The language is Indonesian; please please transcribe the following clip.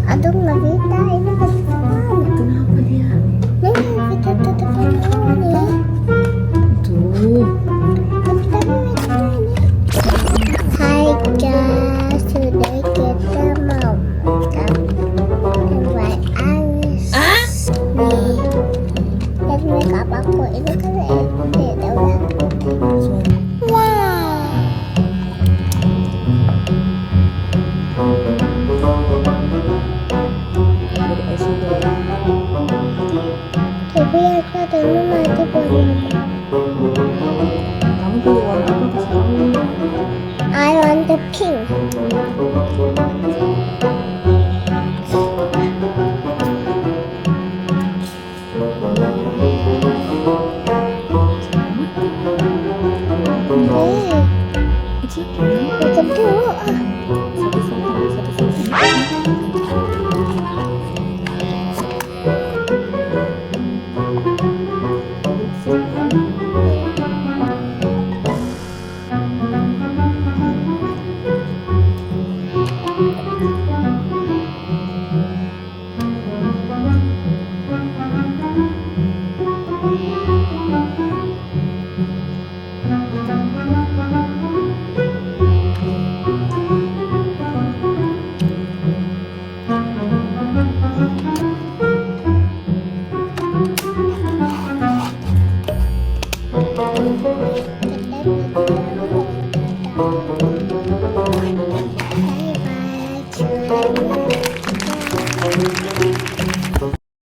Aduh nggak bisa, ini ketutupan. Kenapa dia? Nih kita tutupin dulu nih. Tuh. Hai guys, sudah kita mau makan white ice. Nih, lihat makeup aku ini kan beda udah. Wow. Tapi aku ada nanti buat mama. Kamu pilih warna apa kesukaan? I want the pink. It's okay. Tutup dulu. Bye bye.